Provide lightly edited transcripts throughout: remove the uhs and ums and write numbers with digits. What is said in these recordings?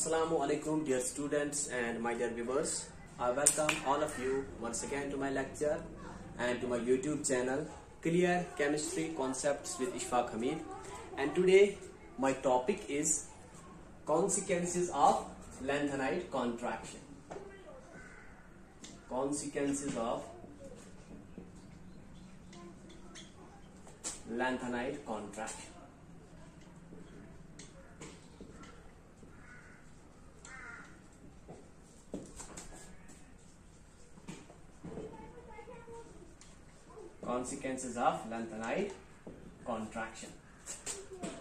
Assalamu alaikum dear students and my dear viewers. I welcome all of you once again to my lecture and to my YouTube channel Clear Chemistry Concepts with Ishfaq Hamid. And today my topic is consequences of lanthanide contraction. Consequences of lanthanide contraction. Consequences of lanthanide contraction.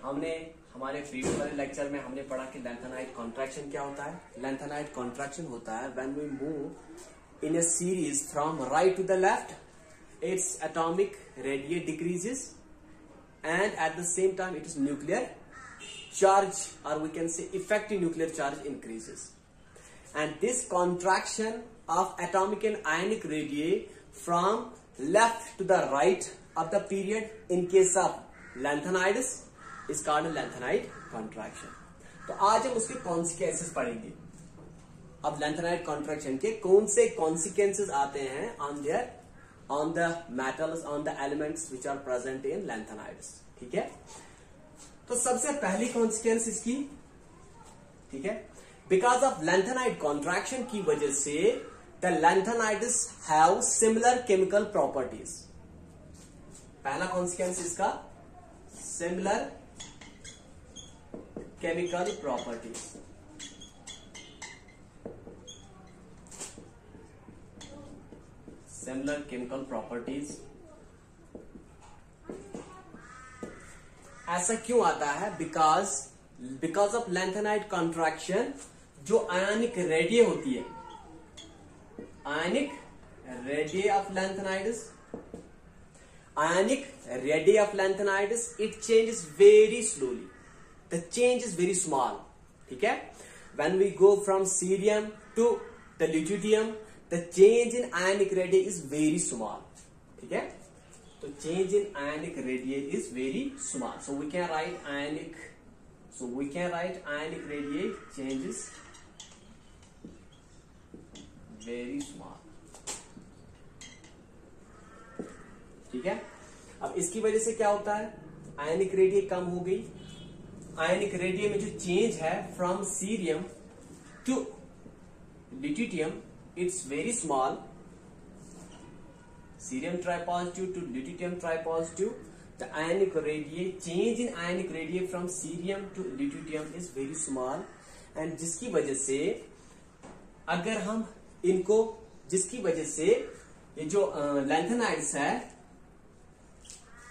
हमने हमारे previous वाले lecture में हमने पढ़ा कि lanthanide contraction क्या होता है. Lanthanide contraction होता है when we move in a series from right to the left, its atomic radius decreases and at the same time its nuclear charge, or we can say effective nuclear charge, increases. And this contraction of atomic and ionic radii from left to the right of the period in case of lanthanides is called lanthanide contraction. तो आज हम उसके consequences पढ़ेंगे. अब lanthanide contraction के कौन से consequences आते हैं on the metals, on the elements which are present in lanthanides. ठीक है. तो सबसे पहली consequence इसकी, ठीक है, because of lanthanide contraction की वजह से the lanthanides have similar chemical properties. पहला consequence इसका similar chemical properties. Similar chemical properties. ऐसा क्यों आता है? Because of lanthanide contraction जो ionic radii होती है, ionic radii of lanthanides, it changes very slowly. The change is very small. ठीक है. When we go from cerium to the lutetium, the change in ionic radii is very small. ठीक है. तो change in ionic radii is very small. So we can write ionic radii changes very small. ठीक है. अब इसकी वजह से क्या होता है? आयनिक रेडियस कम हो गई. आयनिक रेडियस में जो चेंज है from cerium to lutetium, it's very small. Cerium tripositive to lutetium tripositive, the ionic radius, change in ionic radius from cerium to lutetium is very small. And जिसकी वजह से अगर हम इनको, जिसकी वजह से ये जो लैंथेनाइड्स है,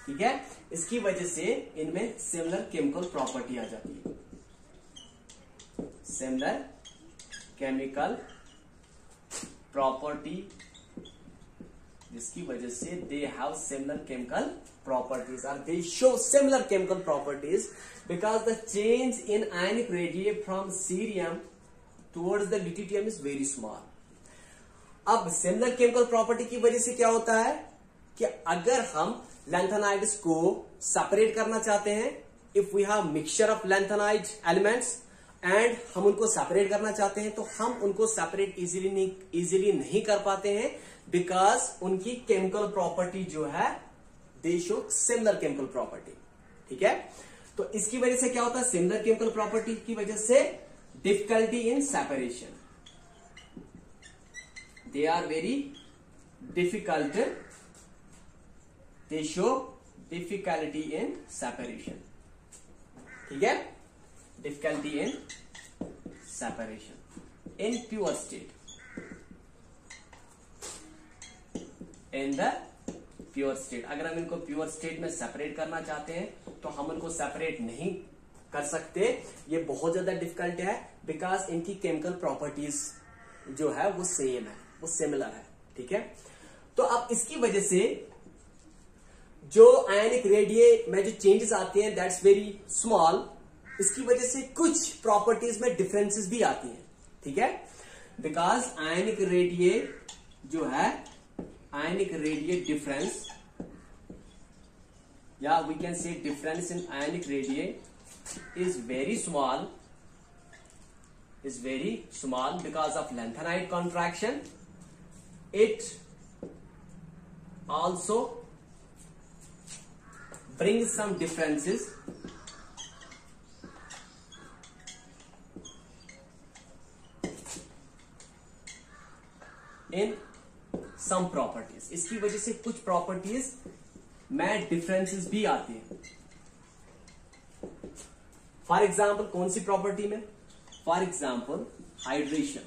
ठीक है, इसकी वजह से इनमें सिमिलर केमिकल प्रॉपर्टी आ जाती है. सिमिलर केमिकल प्रॉपर्टी, जिसकी वजह से they have similar chemical properties, और they show similar chemical properties because the change in ionic radius from cerium towards the lutetium is very small. अब सिमिलर केमिकल प्रॉपर्टी की वजह से क्या होता है कि अगर हम लैंथेनाइड्स को सेपरेट करना चाहते हैं, if we have mixture of lanthanide elements and हम उनको सेपरेट करना चाहते हैं, तो हम उनको सेपरेट इजीली नहीं कर पाते हैं बिकॉज उनकी केमिकल प्रॉपर्टी जो है दे शो सिमिलर केमिकल प्रॉपर्टी. ठीक है. तो इसकी वजह से क्या होता है? सिमिलर केमिकल प्रॉपर्टी की वजह से difficulty in separation. They are very difficult. They show difficulty in separation. ठीक है. Difficulty in separation in pure state. In the pure state, अगर हम इनको pure state में सेपरेट करना चाहते हैं तो हम उनको सेपरेट नहीं कर सकते. ये बहुत ज्यादा डिफिकल्ट है बिकॉज इनकी केमिकल प्रॉपर्टीज जो है वो सेम है, वो सिमिलर है. ठीक है. तो अब इसकी वजह से जो आयनिक रेडियस में जो चेंजेस आते हैं दैट्स वेरी स्मॉल. इसकी वजह से कुछ प्रॉपर्टीज में डिफरेंसेस भी आती हैं. ठीक है. बिकॉज आयनिक रेडियस जो है, आयनिक रेडियस डिफरेंस, या we can say difference in ionic radius is very small is very small because of lanthanide contraction. It also brings some differences in some properties. इसकी वजह से कुछ properties में differences भी आते हैं. फॉर एग्जाम्पल कौन सी प्रॉपर्टी में? For example hydration.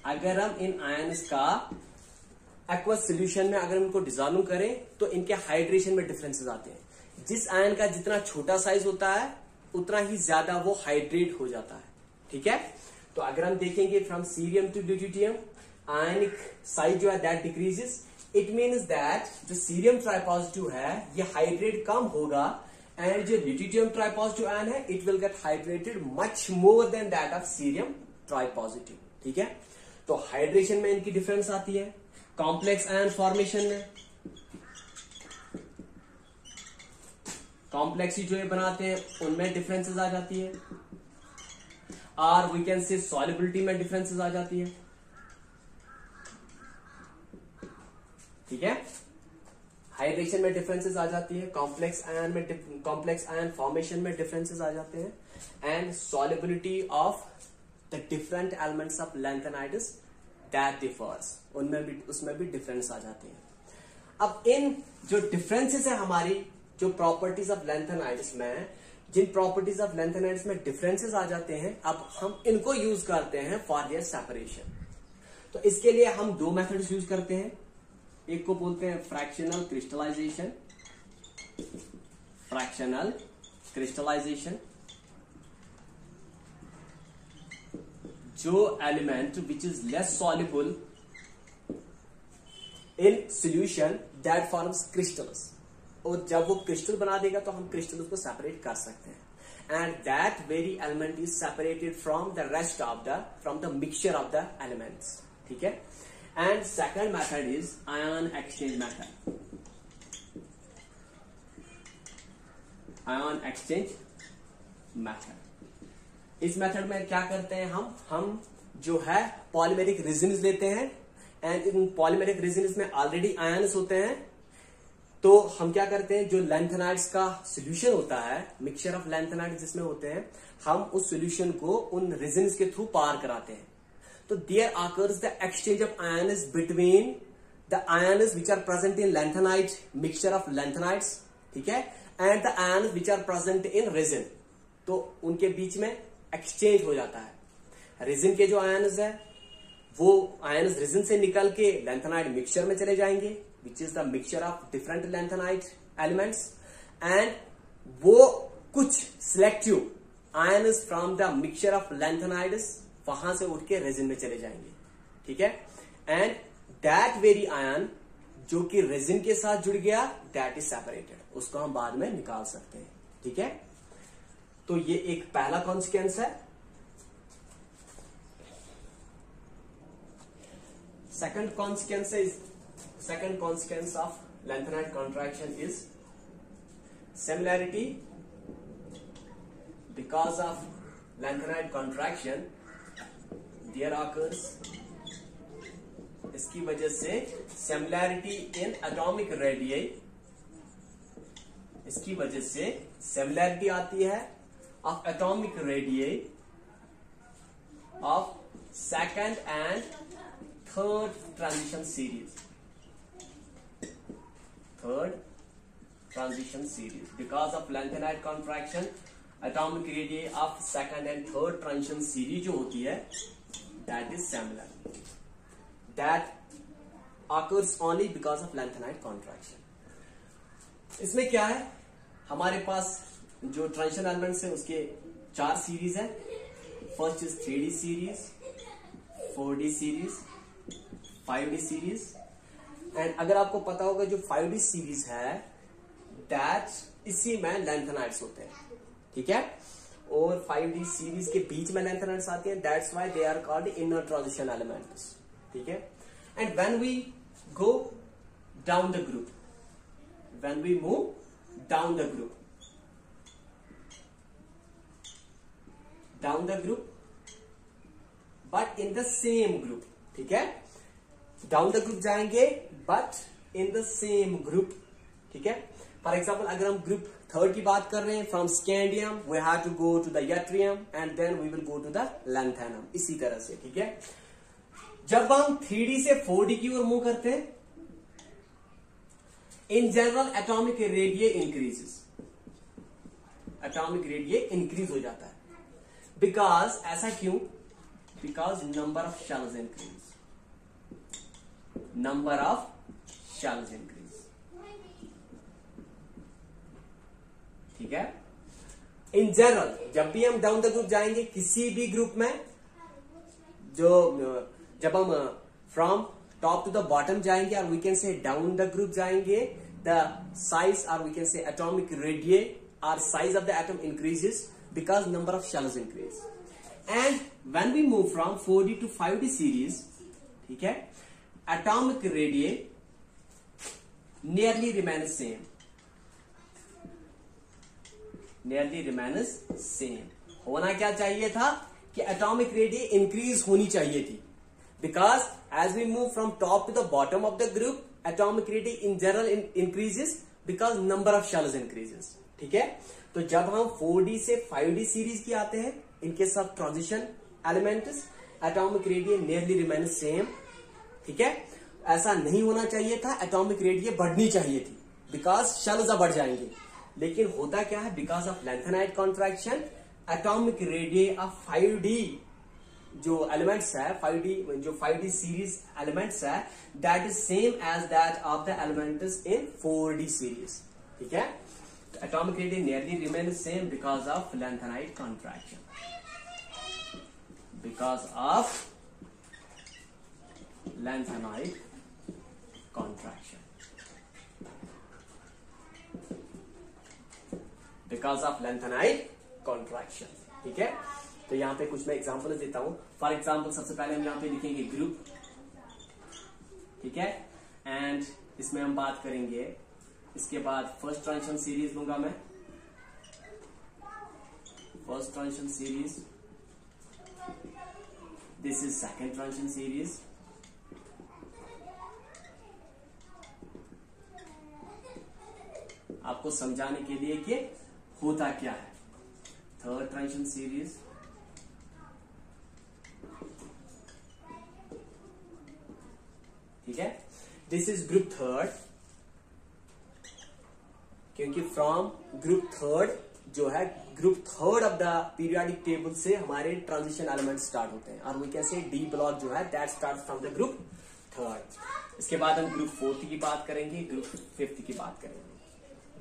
अगर हम इन आयंस का एक्वस सोल्यूशन में अगर हम इनको डिसॉल्व करें तो इनके हाइड्रेशन में डिफरेंसेस आते हैं. जिस आयन का जितना छोटा साइज होता है उतना ही ज्यादा वो हाइड्रेट हो जाता है. ठीक है, तो अगर हम देखेंगे from cerium to deuterium ionic size जो है that decreases. It means that जो सीरियम ट्राइपॉजिटिव है ये हाइड्रेट कम होगा एंड जो ड्यूटेरियम ट्राइपॉजिटिव आयन है it will get hydrated much more than that of cerium tripositive. ठीक है, तो हाइड्रेशन में इनकी डिफरेंस आती है. कॉम्प्लेक्स आयन फॉर्मेशन में कॉम्प्लेक्स जो ये बनाते हैं उनमें डिफरेंसेस आ जाती है. और वी कैन से सॉल्युबिलिटी में डिफरेंसेस आ जाती है. ठीक है, हाइड्रेशन में डिफरेंसेस आ जाती है, कॉम्प्लेक्स आयन फॉर्मेशन में डिफरेंसेस आ जाते हैं and solubility of the different elements of lanthanides that differs. उसमें भी डिफरेंस आ जाते हैं. अब इन जो डिफरेंसेस है हमारी जो प्रॉपर्टीज ऑफ लैंथेनाइड्स में, जिन प्रॉपर्टीज ऑफ लैंथेनाइड्स में डिफरेंसेस आ जाते हैं, अब हम इनको यूज करते हैं फॉर देयर सेपरेशन. तो इसके लिए हम दो मेथड्स यूज करते हैं. एक को बोलते हैं फ्रैक्शनल क्रिस्टलाइजेशन. फ्रैक्शनल क्रिस्टलाइजेशन जो element which is less soluble in solution that forms crystals. और जब वो क्रिस्टल बना देगा तो हम क्रिस्टल को सेपरेट कर सकते हैं and that very element is separated from the rest of the mixture of the elements. ठीक है, and second method is ion exchange method. Ion exchange method. इस मेथड में क्या करते हैं हम जो है पॉलीमेरिक रेजिन्स लेते हैं एंड इन पॉलीमेरिक रेजिन्स में ऑलरेडी आयन्स होते हैं. तो हम क्या करते हैं, जो लैंथेनाइड्स का सोल्यूशन होता है, मिक्सचर ऑफ लैंथेनाइड्स जिसमें होते हैं, हम उस सोल्यूशन को उन रेजिन्स के थ्रू पार कराते हैं. तो there occurs the exchange of ions between the ions which are present in lanthanide mixture of lanthanides. ठीक है, and the ions which are present in resin. तो उनके बीच में एक्सचेंज हो जाता है. रेजिन के जो आयन्स है वो आयन्स रेजिन से निकल के लैंथेनाइड मिक्सचर में चले जाएंगे which is the mixture of different lanthanide elements and वो कुछ selective ions from the mixture of lanthanides वहां से उठ के रेजिन में चले जाएंगे. ठीक है, and that very ion जो कि रेजिन के साथ जुड़ गया that is separated. उसको हम बाद में निकाल सकते हैं. ठीक है, तो ये एक पहला कॉन्सिक्वेंस है. Second consequence of lanthanide contraction is similarity. Because of lanthanide contraction there occurs, इसकी वजह से similarity in atomic radii, इसकी वजह से similarity आती है of atomic radii of second and third transition series. Third transition series. Because of lanthanide contraction, atomic radii of second and third transition series जो होती है, that is similar. That occurs only because of lanthanide contraction. इसमें क्या है, हमारे पास जो transition elements है उसके 4 सीरीज है. First is 3D series, 4D series, 5D series. And अगर आपको पता होगा जो 5D सीरीज है दैट इसी में लैंथेनाइड्स होते हैं. ठीक है, और 5D सीरीज के बीच में लैंथेनाइड्स आती हैं. That's why they are called inner transition elements. ठीक है, and when we go down the group, when we move down the group, down the group but in the same group, ठीक है, down the group जाएंगे but in the same group, ठीक है। For example अगर हम group third की बात कर रहे हैं, from scandium we have to go to the yttrium and then we will go to the lanthanum, इसी तरह से, ठीक है। जब हम 3D से 4D की ओर मूव करते हैं, in general atomic radii increases, atomic radii increase हो जाता है, बिकॉज, ऐसा क्यों, because number of shells increase, number of shells increase, ठीक है। इन जनरल जब भी हम डाउन द ग्रुप जाएंगे किसी भी ग्रुप में, जब हम from top to the bottom जाएंगे और we can say down the group जाएंगे, द साइज और we can say atomic radii और size of the atom increases because number of shells increase. And when we move from 4D to 5D series, ठीक है, atomic radii nearly remain same, nearly remains same. होना क्या चाहिए था कि atomic radii increase होनी चाहिए थी, because as we move from top to the bottom of the group atomic radii in general increases because number of shells increases, ठीक है। तो जब हम 4D से 5D सीरीज की आते हैं, इनके सब transition elements, atomic radii nearly remain same, ठीक है। ऐसा नहीं होना चाहिए था, एटॉमिक रेडिये बढ़नी चाहिए थी बिकॉज शेल्स बढ़ जाएंगे, लेकिन होता क्या है, because of lanthanide contraction atomic radii of 5D जो एलिमेंट्स है, 5D सीरीज एलिमेंट्स है, that is same as that of the elements in 4D series, ठीक है। Atomic radii nearly remain same because of lanthanide contraction, because of lanthanide contraction, because of lanthanide contraction, ठीक है। तो यहां पे कुछ मैं एग्जांपल देता हूं। फॉर एग्जांपल सबसे पहले हम यहां पे लिखेंगे ग्रुप, ठीक है, एंड इसमें हम बात करेंगे, इसके बाद फर्स्ट ट्रांजिशन सीरीज लूंगा मैं, first transition series, this is second transition series, आपको समझाने के लिए कि होता क्या है, थर्ड ट्रांजिशन सीरीज, ठीक है, दिस इज ग्रुप थर्ड, क्योंकि फ्रॉम ग्रुप थर्ड जो है, group third of the periodic table से हमारे ट्रांजिशन एलिमेंट स्टार्ट होते हैं, और we can say D block जो है that start from the group third. इसके बाद हम ग्रुप फोर्थ की बात करेंगे, ग्रुप फिफ्थ की बात करेंगे।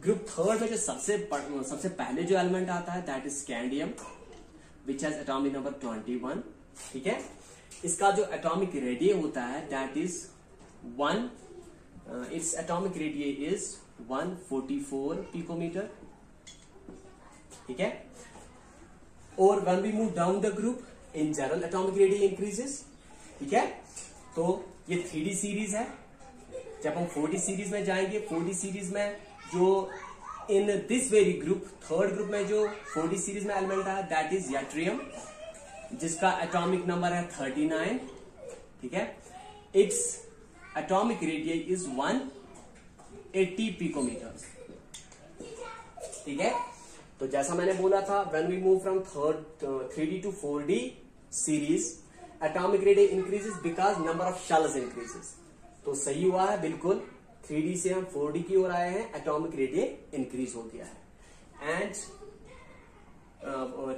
ग्रुप थर्ड में जो सबसे पहले जो एलिमेंट आता है that is scandium, which has atomic number 21, ठीक है। इसका जो एटॉमिक रेडिये होता है that is 1, it's atomic radii is 144 picometre, ठीक है। और when we move down the group in general atomic radii increases, ठीक है। तो ये 3D सीरीज है। जब हम 4D सीरीज में जाएंगे, 4D सीरीज में जो in this very group, third group में जो 4D सीरीज में एलिमेंट है दैट इज यट्रियम, जिसका एटॉमिक नंबर है 39, ठीक है। It's atomic radii is 180 picometre, ठीक है। तो जैसा मैंने बोला था, when we move from 3D to 4D series atomic radii increases because number of shells increases. तो सही हुआ है बिल्कुल, 3D से हम 4D की ओर आए हैं, एटॉमिक रेडिये इंक्रीज हो गया है। एंड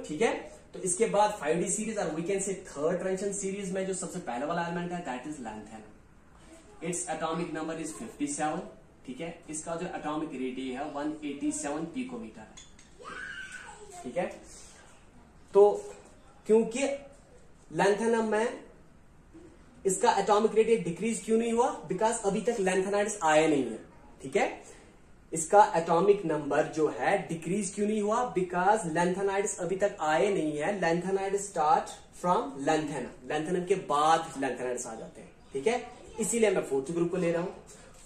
ठीक है, तो इसके बाद 5D सीरीज और we can say third transition series में जो सबसे पहले वाला एलिमेंट है that is lanthanum, its atomic number is 57, ठीक है। इसका जो एटॉमिक रेडिये है 187 पिकोमीटर है, ठीक है। तो क्योंकि लैंथेनम में इसका एटॉमिक रेडिये डिक्रीज क्यों नहीं हुआ, बिकॉज अभी तक लैंथेनाइड्स आए नहीं है, ठीक है। इसका एटॉमिक नंबर जो है डिक्रीज क्यों नहीं हुआ, बिकॉज लैंथेनाइड्स अभी तक आए नहीं है। Lanthanide start from lanthanum, lanthanum के बाद लैंथेनाइड्स आ जाते हैं, ठीक है। इसीलिए मैं फोर्थ ग्रुप को ले रहा हूं।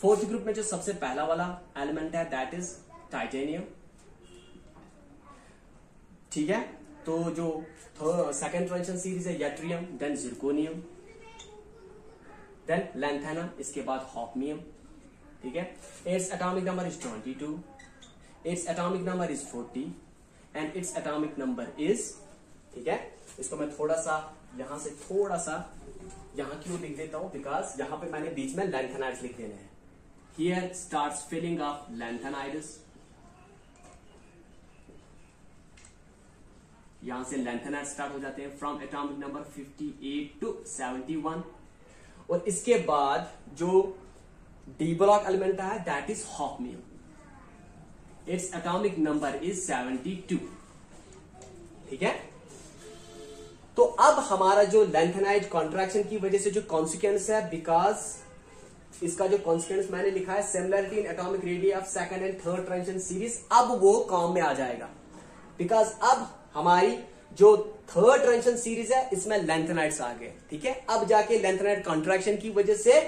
फोर्थ ग्रुप में जो सबसे पहला वाला एलिमेंट है दैट इज टाइटेनियम, ठीक है। तो जो सेकेंड ट्रांजिशन सीरीज है यट्रियम, देन जिरकोनियम, देन लैंथेना, इसके बाद हॉफनियम, ठीक है। It's atomic number is 22, it's atomic number is 40 and its atomic number is, ठीक है। इसको मैं थोड़ा सा यहां से थोड़ा सा यहां क्यों लिख देता हूं, बिकॉज यहां पे मैंने बीच में लैंथेनाइड्स लिख देने हैं। Here starts filling of lanthanides, यहां से लैंथेनाइड स्टार्ट हो जाते हैं फ्रॉम एटॉमिक नंबर 58 टू 71, और इसके बाद जो डी ब्लॉक एलिमेंट है that is hafnium, it's atomic number is 72, ठीक है। तो अब हमारा जो लैंथेनाइड कॉन्ट्रैक्शन की वजह से जो कॉन्सिक्वेंस है, बिकॉज इसका जो कॉन्सिक्वेंस मैंने लिखा है similarity in atomic radius of second and third transition series, अब वो काम में आ जाएगा, बिकॉज अब हमारी जो थर्ड ट्रांजिशन सीरीज है इसमें लैंथेनाइड्स आ गए, ठीक है। अब जाके लैंथेनाइड कॉन्ट्रैक्शन की वजह से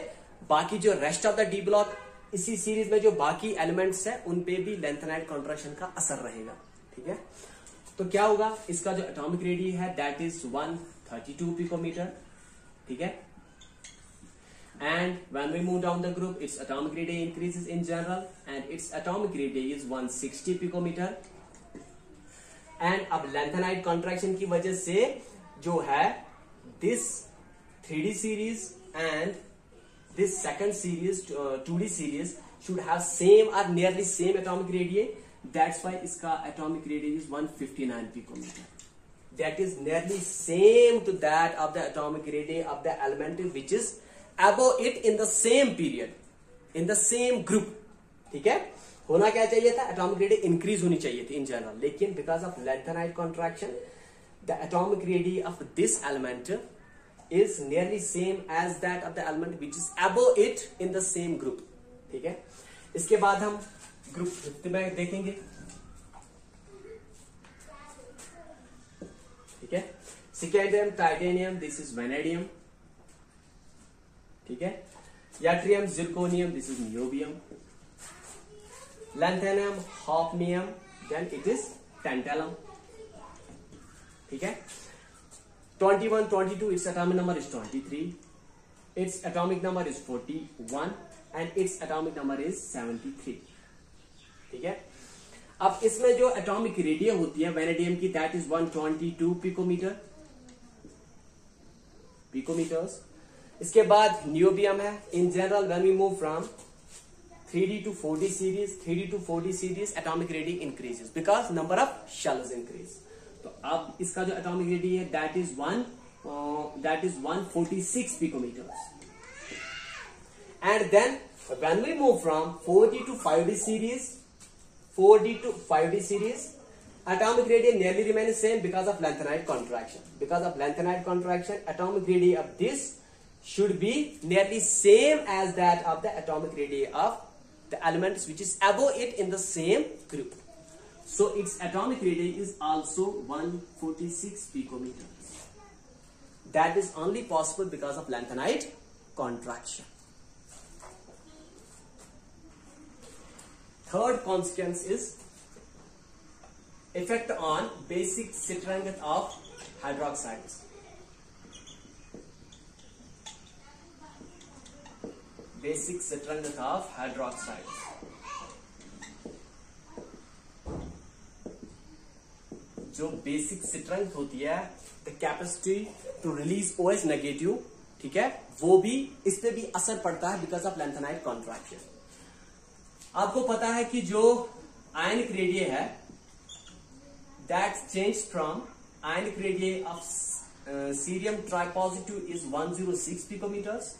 बाकी जो rest of the D block इसी सीरीज में जो बाकी एलिमेंट्स है उन पे भी लैंथेनाइड कॉन्ट्रैक्शन का असर रहेगा, ठीक है। तो क्या होगा, इसका जो एटॉमिक रेडियस है दैट इज 132 पिकोमीटर, ठीक है। And when we move down the group its atomic radius increases in general and its atomic radius is 160 picometer. And अब लैंथेनाइड कॉन्ट्रैक्शन की वजह से जो है this 3D series and this second series 2D series should have same or nearly same atomic radii. That's why इसका atomic radius is 159 picometer. That is nearly same to that of the atomic radii of the element which is above it in the same period, in the same group. ठीक है, होना क्या चाहिए था, atomic radii increase होनी चाहिए थी in general, लेकिन because of lanthanide contraction, the atomic radii of this element is nearly same as that of the element which is above it in the same group. ठीक है, इसके बाद हम group fifth में देखेंगे, ठीक है। Scandium, titanium, this is vanadium, ठीक है। Yttrium, zirconium, this is niobium, lanthanum, hafnium, then it is tantalum, ठीक है। 21, 22, its atomic number is 23, its atomic number is 41 and its atomic number is 73, ठीक है। अब इसमें जो एटॉमिक रेडियस होती है वेनेडियम की दैट इज 122 पिकोमीटर्स। इसके बाद नियोबियम है। In general when we move from 3D to 4D series atomic radius increases because number of shells increase. तो अब इसका जो एटॉमिक रेडियस है that is 146 picometers. And then when we move from 4D to 5D series, atomic radius nearly remains same because of lanthanide contraction. Because of lanthanide contraction, atomic radius of this should be nearly same as that of the atomic radius of the elements which is above it in the same group. So its atomic radius is also 146 picometers. That is only possible because of lanthanide contraction. Third consequence is effect on basic strength of hydroxides. Basic strength of hydroxides. जो basic strength होती है the capacity to release OH negative, ठीक है, वो भी इस पे भी असर पड़ता है बिकॉज ऑफ लैंथेनाइड कॉन्ट्रैक्शन। आपको पता है कि जो आयनिक रेडियस है that change from ionic radius of cerium tripositive is 106 picometres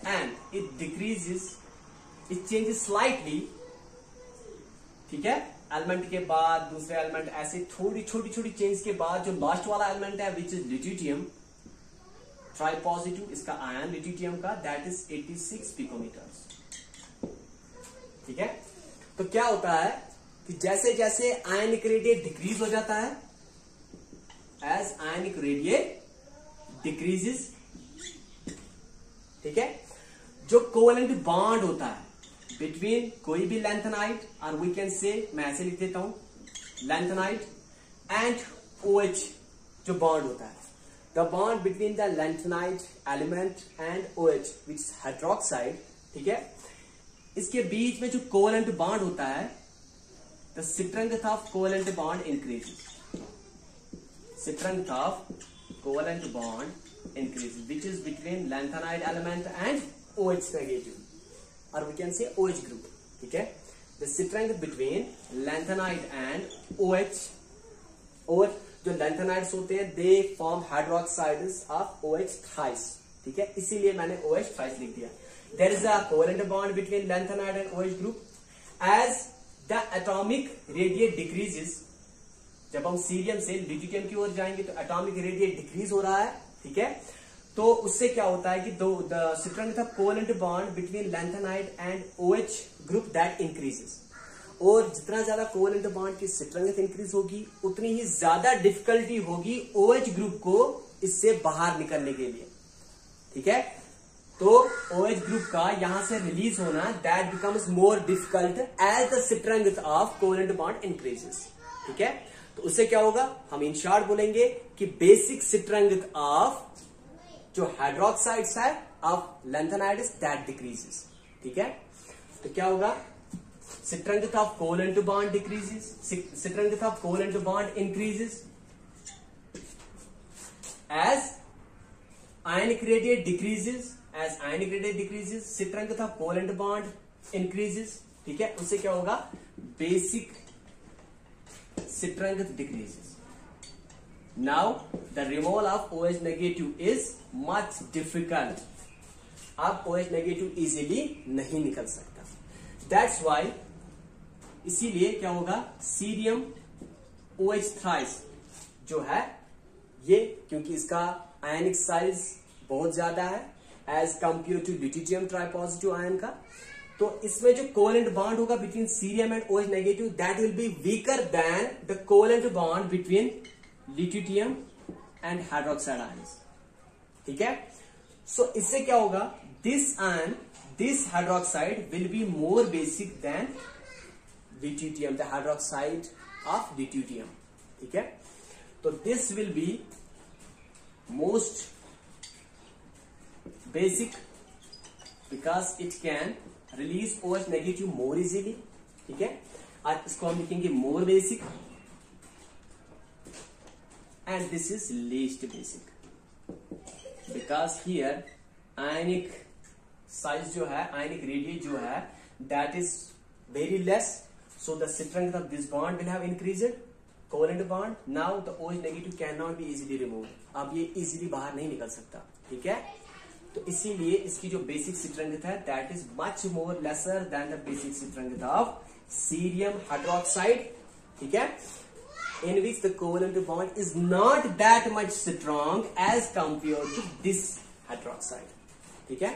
and it decreases, it changes slightly, ठीक है। एलिमेंट के बाद दूसरे एलिमेंट ऐसे थोड़ी छोटी छोटी चेंज के बाद जो लास्ट वाला एलिमेंट है विच इज लिट्यूटियम ट्राइपॉजिटिव, इसका आयन लिट्यूटियम का दैट इज 86 पिकोमीटर्स, ठीक है। तो क्या होता है कि जैसे जैसे आयनिक रेडियस डिक्रीज हो जाता है, एज आयनिक रेडियस डिक्रीजेस, ठीक है, जो कोवेलेंट बॉन्ड होता है बिटवीन कोई भी लैंथेनाइड और वी कैन से, मैं ऐसे लिख देता हूं, लैंथेनाइड एंड OH जो बॉन्ड होता है, the bond between the lanthanide element and OH which hydroxide, ठीक है, इसके बीच में जो कोवेलेंट बॉन्ड होता है, the strength of covalent bond increases, strength of covalent bond increases, which is between lanthanide element and OH negative, or we can say OH group, ठीक है. The strength between lanthanide and OH, और जो lanthanides होते हैं they form hydroxides of OH thrice, ठीक है, इसीलिए मैंने OH thrice लिख दिया. There is a covalent bond between lanthanide and OH group. As the atomic radius decreases, जब हम सीरियम से ल्यूटियम की ओर जाएंगे तो एटॉमिक रेडियस डिक्रीज हो रहा है, ठीक है. तो उससे क्या होता है कि the strength of covalent bond between lanthanide and OH group that increases, और जितना ज्यादा कोवेलेंट बॉन्ड की स्ट्रेंथ इंक्रीज होगी उतनी ही ज्यादा डिफिकल्टी होगी OH ग्रुप को इससे बाहर निकलने के लिए, ठीक है. तो OH ग्रुप का यहां से रिलीज होना that becomes more difficult as the strength of covalent bond increases, ठीक है. तो उससे क्या होगा, हम इन शॉर्ट बोलेंगे कि बेसिक स्ट्रेंथ ऑफ जो हाइड्रोक्साइड्स है ऑफ लैंथेनाइड्स दैट डिक्रीजेस, ठीक है. तो क्या होगा, strength of covalent bond decreases, strength of covalent bond increases as ionic radius decreases, as ionic radius decreases strength of covalent bond increases, ठीक है. उससे क्या होगा, basic strength decreases. Now the removal of OH negative is much difficult. अब OH negative easily नहीं निकल सकता. That's why इसीलिए क्या होगा, सीरियम OH thrice जो है ये, क्योंकि इसका आयनिक साइज बहुत ज्यादा है as compare to lutetium tripositive ion का, तो इसमें जो कोवेलेंट बॉन्ड होगा between cerium and OH negative that will be weaker than the covalent bond between lutetium and hydroxide ions, ठीक है. सो इससे क्या होगा, this ion, this hydroxide will be more basic than lutetium, the hydroxide of lutetium, ठीक है. तो this will be most basic because it can release OH negative more easily, ठीक है. आज इसको हम लिखेंगे मोर basic, and this is least basic because here ionic size जो है, आयनिक रेडियस जो है that is very less, so the strength of this bond will have increased, covalent bond. Now the OH negative can not be easily remove, अब ये easily बाहर नहीं निकल सकता, ठीक है. तो इसीलिए इसकी जो बेसिक स्ट्रेंथ है that is much more lesser than the basic strength of cerium hydroxide, ठीक है, in which the covalent bond is not that much strong as compared to this hydroxide, ठीक है.